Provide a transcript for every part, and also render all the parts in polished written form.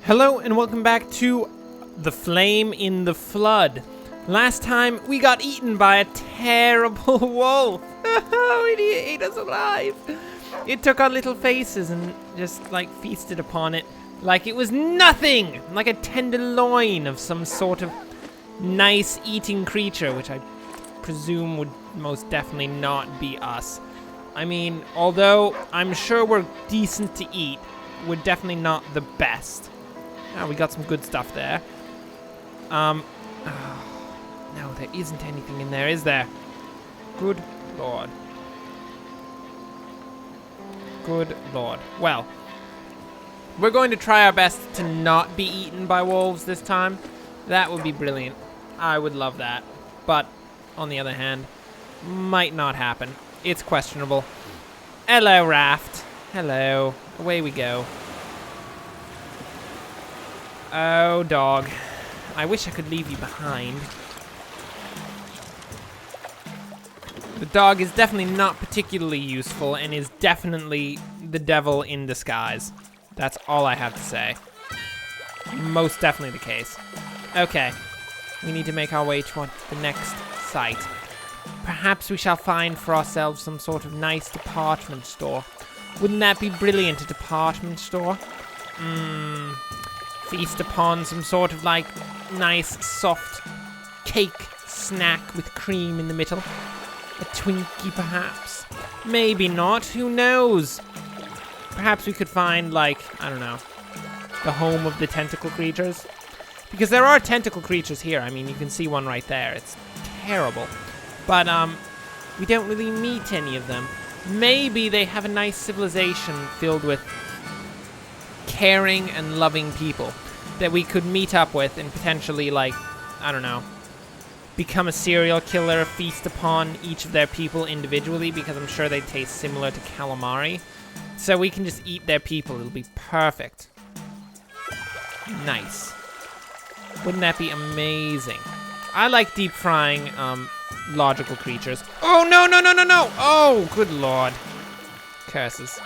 Hello and welcome back to The Flame in the Flood. Last time we got eaten by a terrible wolf. It ate us alive. It took our little faces and just like feasted upon it like it was nothing, like a tender loin of some sort of nice eating creature, which I presume would most definitely not be us. I mean, although I'm sure we're decent to eat, we're definitely not the best. Oh, we got some good stuff there. No, there isn't anything in there, is there? Good Lord. Good Lord. Well, we're going to try our best to not be eaten by wolves this time. That would be brilliant. I would love that. But, on the other hand, might not happen. It's questionable. Hello, raft. Hello. Away we go. Oh, dog. I wish I could leave you behind. The dog is definitely not particularly useful and is definitely the devil in disguise. That's all I have to say. Most definitely the case. Okay. We need to make our way to the next site. Perhaps we shall find for ourselves some sort of nice department store. Wouldn't that be brilliant, a department store? Feast upon some sort of like nice soft cake snack with cream in the middle. A Twinkie perhaps. Maybe not, who knows? Perhaps we could find like, I don't know, the home of the tentacle creatures. Because there are tentacle creatures here. I mean, you can see one right there. It's terrible. But we don't really meet any of them. Maybe they have a nice civilization filled with caring and loving people that we could meet up with and potentially, like, I don't know, become a serial killer, feast upon each of their people individually, because I'm sure they taste similar to calamari. So we can just eat their people. It'll be perfect. Nice. Wouldn't that be amazing? I like deep frying logical creatures. Oh, no, no, no, no, no! Oh, good Lord. Curses.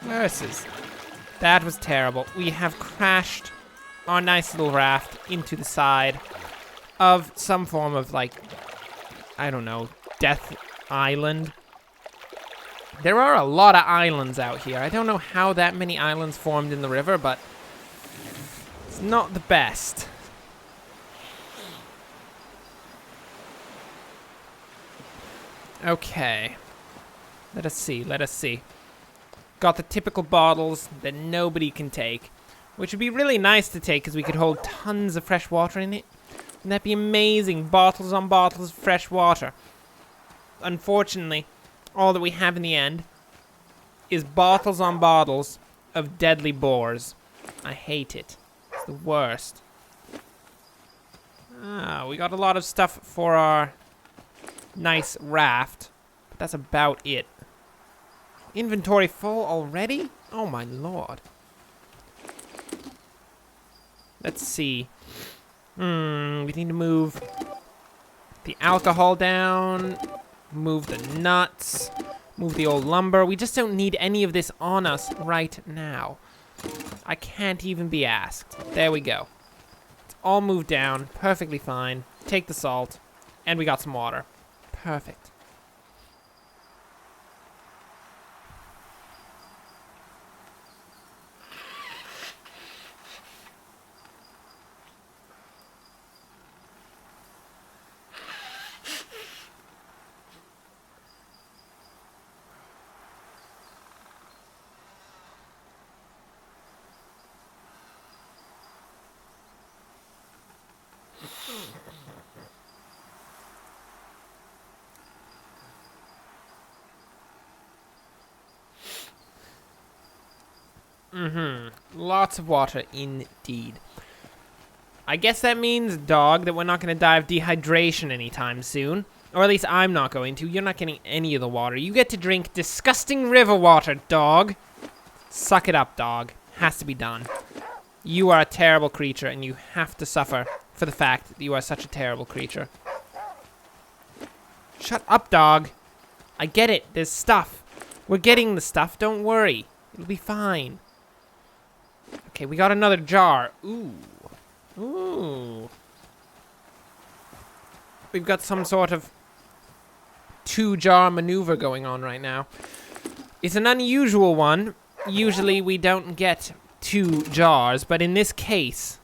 Curses. That was terrible. We have crashed our nice little raft into the side of some form of, like, I don't know, Death Island. There are a lot of islands out here. I don't know how that many islands formed in the river, but it's not the best. Okay. Let us see, let us see. Got the typical bottles that nobody can take, which would be really nice to take because we could hold tons of fresh water in it. Wouldn't that be amazing? Bottles on bottles of fresh water. Unfortunately, all that we have in the end is bottles on bottles of deadly boars. I hate it. It's the worst. Ah, we got a lot of stuff for our nice raft, but that's about it. Inventory full already? Oh my Lord. Let's see. We need to move the alcohol down, move the nuts, move the old lumber. We just don't need any of this on us right now. I can't even be asked. There we go. It's all moved down, perfectly fine. Take the salt, and we got some water. Perfect. Lots of water indeed. I guess that means, dog, that we're not going to die of dehydration anytime soon. Or at least I'm not going to. You're not getting any of the water. You get to drink disgusting river water, dog. Suck it up, dog. Has to be done. You are a terrible creature, and you have to suffer for the fact that you are such a terrible creature. Shut up, dog. I get it. There's stuff. We're getting the stuff. Don't worry. It'll be fine. Okay, we got another jar. Ooh. Ooh. We've got some sort of 2-jar maneuver going on right now. It's an unusual one. Usually we don't get 2 jars, but in this case,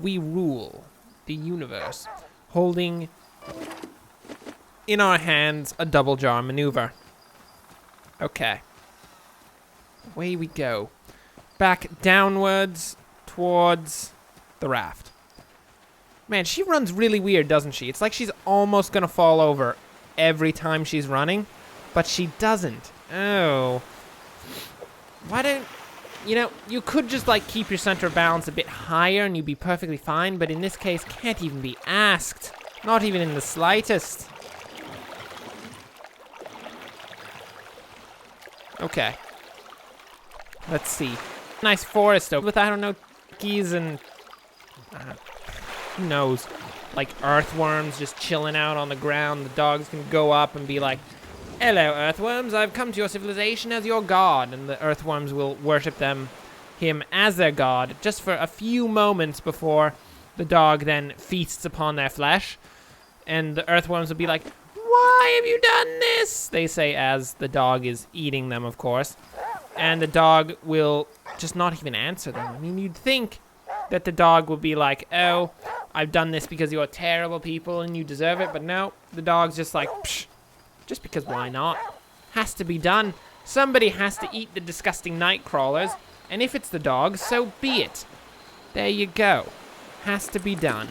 we rule the universe, holding in our hands a double jar maneuver. Okay. Away we go. Back downwards towards the raft. Man, she runs really weird, doesn't she? It's like she's almost gonna fall over every time she's running, but she doesn't. Oh. Why don't... You know, you could just, like, keep your center of balance a bit higher and you'd be perfectly fine, but in this case, can't even be asked. Not even in the slightest. Okay. Let's see. Nice forest, though, with, I don't know, geese and... who knows? Like, earthworms just chilling out on the ground. The dogs can go up and be like, "Hello, earthworms, I've come to your civilization as your god." And the earthworms will worship him as their god, just for a few moments before the dog then feasts upon their flesh. And the earthworms will be like, "Why have you done this?" they say as the dog is eating them, of course. And the dog will just not even answer them. I mean, you'd think that the dog would be like, "Oh, I've done this because you're terrible people and you deserve it." But no, the dog's just like, "Psh, just because why not? Has to be done. Somebody has to eat the disgusting night crawlers. And if it's the dog, so be it." There you go. Has to be done.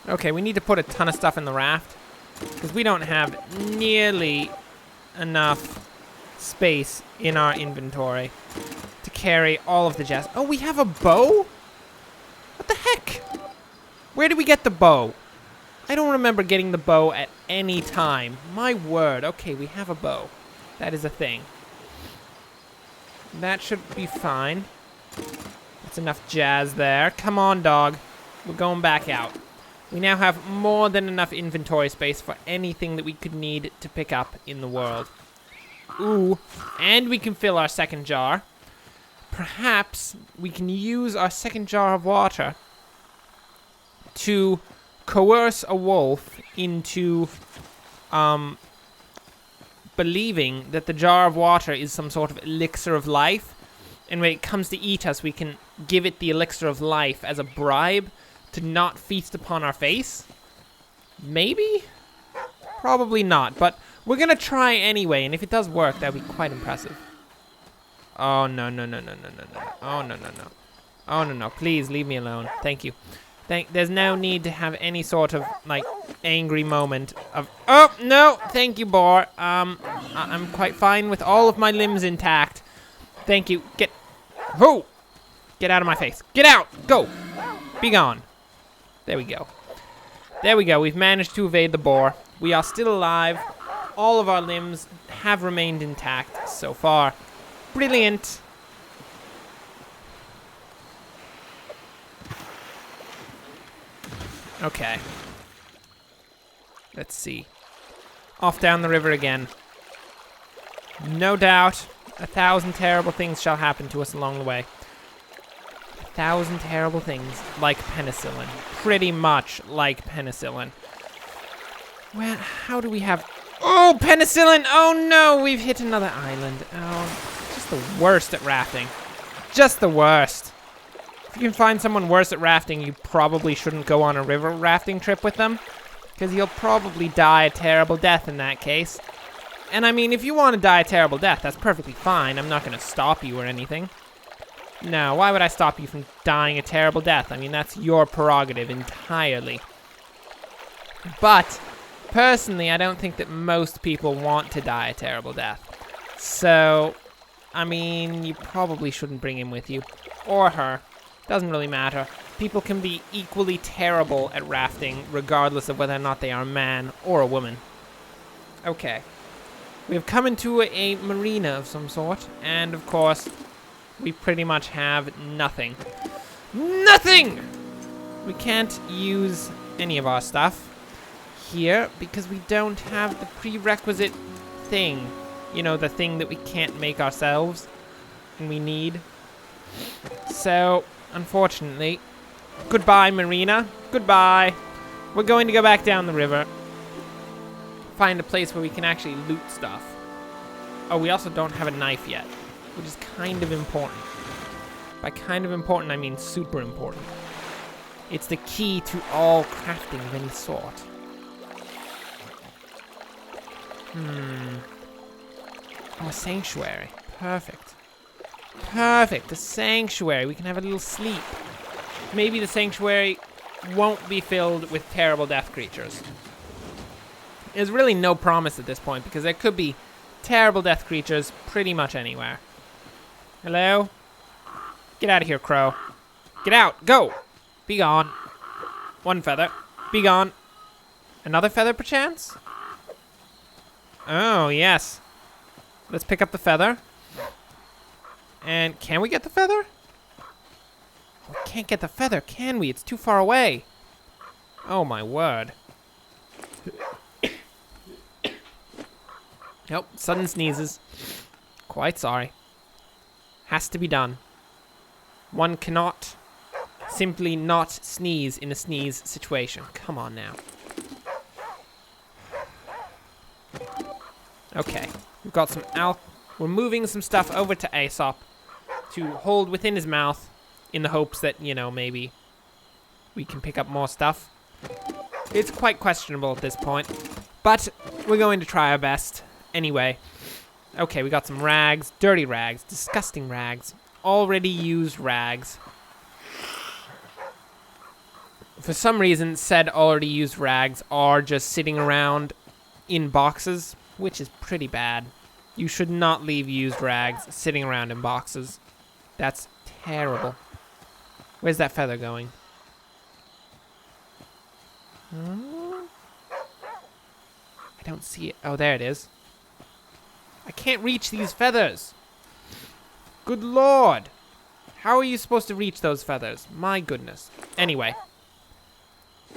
Okay, we need to put a ton of stuff in the raft, because we don't have nearly enough space in our inventory to carry all of the jazz. Oh, we have a bow? What the heck? Where did we get the bow? I don't remember getting the bow at any time. My word. Okay, we have a bow. That is a thing. That should be fine. That's enough jazz there. Come on, dog. We're going back out. We now have more than enough inventory space for anything that we could need to pick up in the world. Ooh, and we can fill our second jar. Perhaps we can use our second jar of water to coerce a wolf into believing that the jar of water is some sort of elixir of life. And when it comes to eat us, we can give it the elixir of life as a bribe to not feast upon our face. Maybe? Probably not, but we're gonna try anyway, and if it does work, that would be quite impressive. Oh, no, no, no, no, no, no, no. Oh, no, no, no. Oh, no, no. Please, leave me alone. Thank you. There's no need to have any sort of, like, angry moment of... Oh, no! Thank you, boar. I'm quite fine with all of my limbs intact. Thank you. Get... Who? Get out of my face. Get out! Go! Be gone. There we go. There we go. We've managed to evade the boar. We are still alive. All of our limbs have remained intact so far. Brilliant. Okay. Let's see. Off down the river again. No doubt, 1,000 terrible things shall happen to us along the way. 1,000 terrible things, like penicillin. Pretty much like penicillin. Well, how do we have... Oh, penicillin! Oh no, we've hit another island. Oh, just the worst at rafting. Just the worst. If you can find someone worse at rafting, you probably shouldn't go on a river rafting trip with them, because you'll probably die a terrible death in that case. And I mean, if you want to die a terrible death, that's perfectly fine. I'm not going to stop you or anything. No, why would I stop you from dying a terrible death? I mean, that's your prerogative entirely. But, personally, I don't think that most people want to die a terrible death. So, I mean, you probably shouldn't bring him with you. Or her. Doesn't really matter. People can be equally terrible at rafting, regardless of whether or not they are a man or a woman. Okay. We have come into a marina of some sort, and of course, we pretty much have nothing. Nothing! We can't use any of our stuff here because we don't have the prerequisite thing. You know, the thing that we can't make ourselves and we need. So, unfortunately, goodbye, Marina. Goodbye. We're going to go back down the river. Find a place where we can actually loot stuff. Oh, we also don't have a knife yet, which is kind of important. By kind of important, I mean super important. It's the key to all crafting of any sort. Oh, a sanctuary. Perfect. Perfect. A sanctuary. We can have a little sleep. Maybe the sanctuary won't be filled with terrible death creatures. There's really no promise at this point because there could be terrible death creatures pretty much anywhere. Hello? Get out of here, crow. Get out. Go. Be gone. One feather. Be gone. Another feather, perchance? Oh, yes. Let's pick up the feather. And can we get the feather? We can't get the feather, can we? It's too far away. Oh, my word. Nope, sudden sneezes. Quite sorry. Has to be done. One cannot simply not sneeze in a sneeze situation. Come on now. Okay, we've got some we're moving some stuff over to Aesop to hold within his mouth in the hopes that, you know, maybe we can pick up more stuff. It's quite questionable at this point, but we're going to try our best anyway. Okay, we got some rags, dirty rags, disgusting rags, already used rags. For some reason, said already used rags are just sitting around in boxes, which is pretty bad. You should not leave used rags sitting around in boxes. That's terrible. Where's that feather going? I don't see it. Oh, there it is. I can't reach these feathers. Good lord. How are you supposed to reach those feathers? My goodness. Anyway.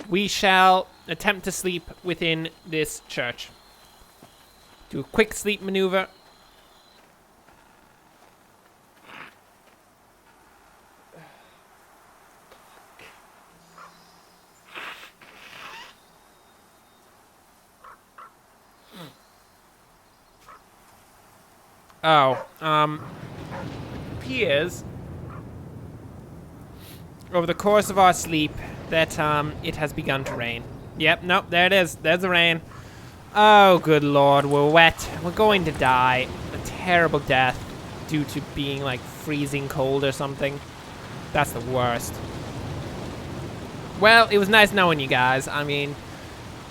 We shall attempt to sleep within this church. Do a quick sleep maneuver. Oh, appears over the course of our sleep that it has begun to rain. Yep, nope, there it is. There's the rain. Oh, good lord, we're wet. We're going to die a terrible death due to being like freezing cold or something. That's the worst. Well, it was nice knowing you guys. I mean,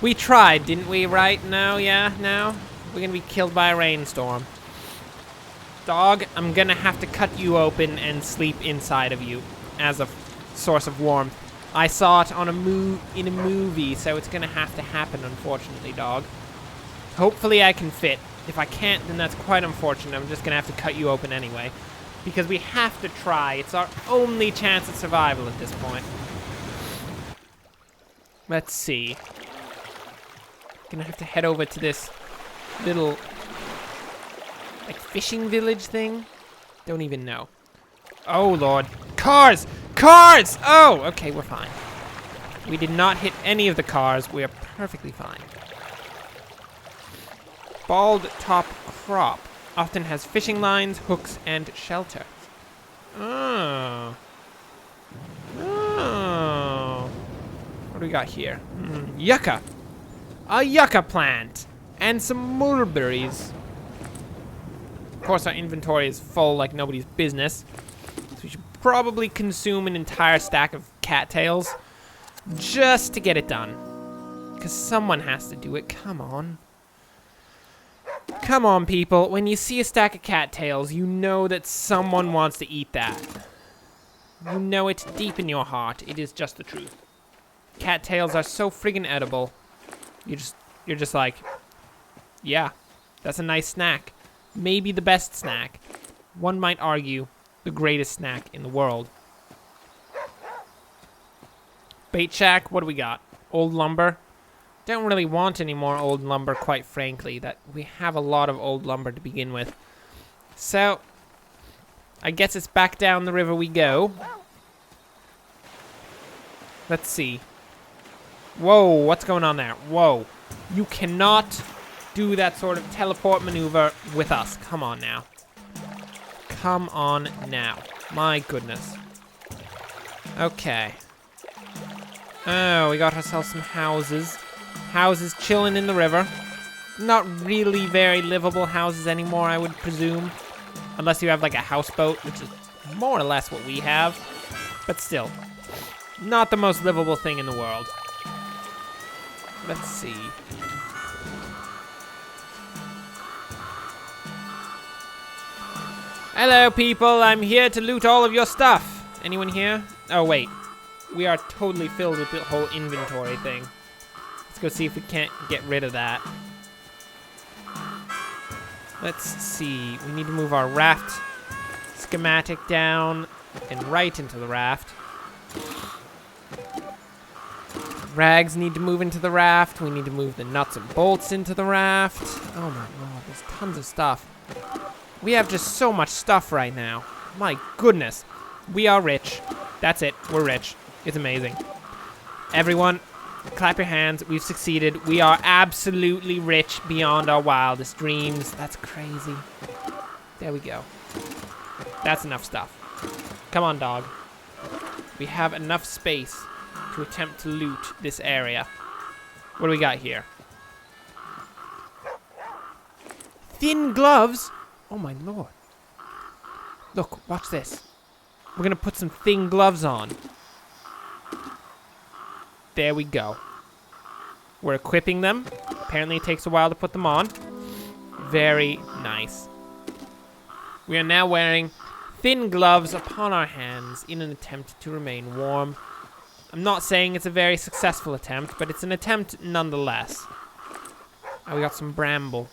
we tried, didn't we, right? No, yeah, no? We're gonna be killed by a rainstorm. Dog, I'm gonna have to cut you open and sleep inside of you as a source of warmth. I saw it on in a movie, so it's gonna have to happen, unfortunately, dog. Hopefully I can fit. If I can't, then that's quite unfortunate. I'm just gonna have to cut you open anyway. Because we have to try. It's our only chance at survival at this point. Let's see. Gonna have to head over to this little like fishing village thing? Don't even know. Oh lord. Cars! Cars! Oh, okay, we're fine. We did not hit any of the cars. We are perfectly fine. Bald top crop often has fishing lines, hooks, and shelter. Oh. Oh. What do we got here? Yucca. A yucca plant. And some mulberries. Of course, our inventory is full like nobody's business. So we should probably consume an entire stack of cattails just to get it done. Because someone has to do it. Come on. Come on, people. When you see a stack of cattails, you know that someone wants to eat that. You know it deep in your heart. It is just the truth. Cattails are so friggin' edible. You're just like, yeah, that's a nice snack. Maybe the best snack. One might argue the greatest snack in the world. Bait shack, what do we got? Old lumber. Don't really want any more old lumber, quite frankly. That we have a lot of old lumber to begin with. So, I guess it's back down the river we go. Let's see. Whoa, what's going on there? Whoa. You cannot do that sort of teleport maneuver with us. Come on now. Come on now. My goodness. Okay. Oh, we got ourselves some houses. Houses chilling in the river. Not really very livable houses anymore, I would presume. Unless you have like a houseboat, which is more or less what we have. But still, not the most livable thing in the world. Let's see. Hello, people. I'm here to loot all of your stuff. Anyone here? Oh, wait. We are totally filled with the whole inventory thing. Let's go see if we can't get rid of that. Let's see. We need to move our raft schematic down and right into the raft. Rags need to move into the raft. We need to move the nuts and bolts into the raft. Oh my god, there's tons of stuff. We have just so much stuff right now. My goodness. We are rich. That's it. We're rich. It's amazing. Everyone, clap your hands. We've succeeded. We are absolutely rich beyond our wildest dreams. That's crazy. There we go. That's enough stuff. Come on, dog. We have enough space to attempt to loot this area. What do we got here? Thin gloves? Oh my lord. Look, watch this. We're gonna put some thin gloves on. There we go. We're equipping them. Apparently it takes a while to put them on. Very nice. We are now wearing thin gloves upon our hands in an attempt to remain warm. I'm not saying it's a very successful attempt, but it's an attempt nonetheless. Oh, we got some bramble.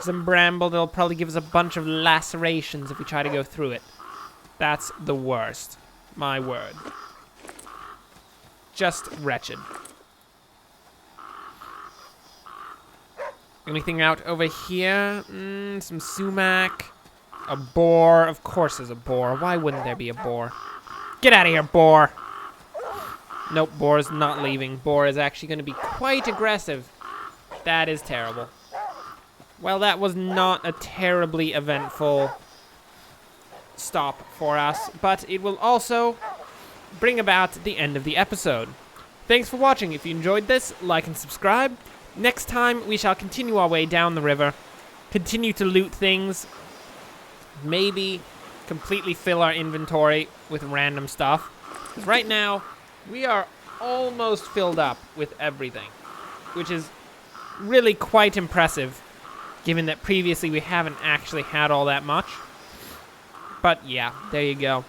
Some bramble that'll probably give us a bunch of lacerations if we try to go through it. That's the worst. My word. Just wretched. Anything out over here? Some sumac. A boar. Of course there's a boar. Why wouldn't there be a boar? Get out of here, boar. Nope, boar is not leaving. Boar is actually going to be quite aggressive. That is terrible. Well, that was not a terribly eventful stop for us, but it will also bring about the end of the episode. Thanks for watching. If you enjoyed this, like and subscribe. Next time, we shall continue our way down the river, continue to loot things, maybe completely fill our inventory with random stuff. Because right now, we are almost filled up with everything, which is really quite impressive, given that previously we haven't actually had all that much. But yeah, there you go.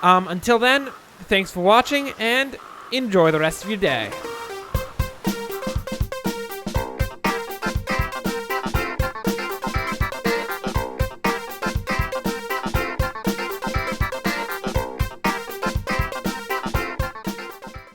Until then, thanks for watching, and enjoy the rest of your day.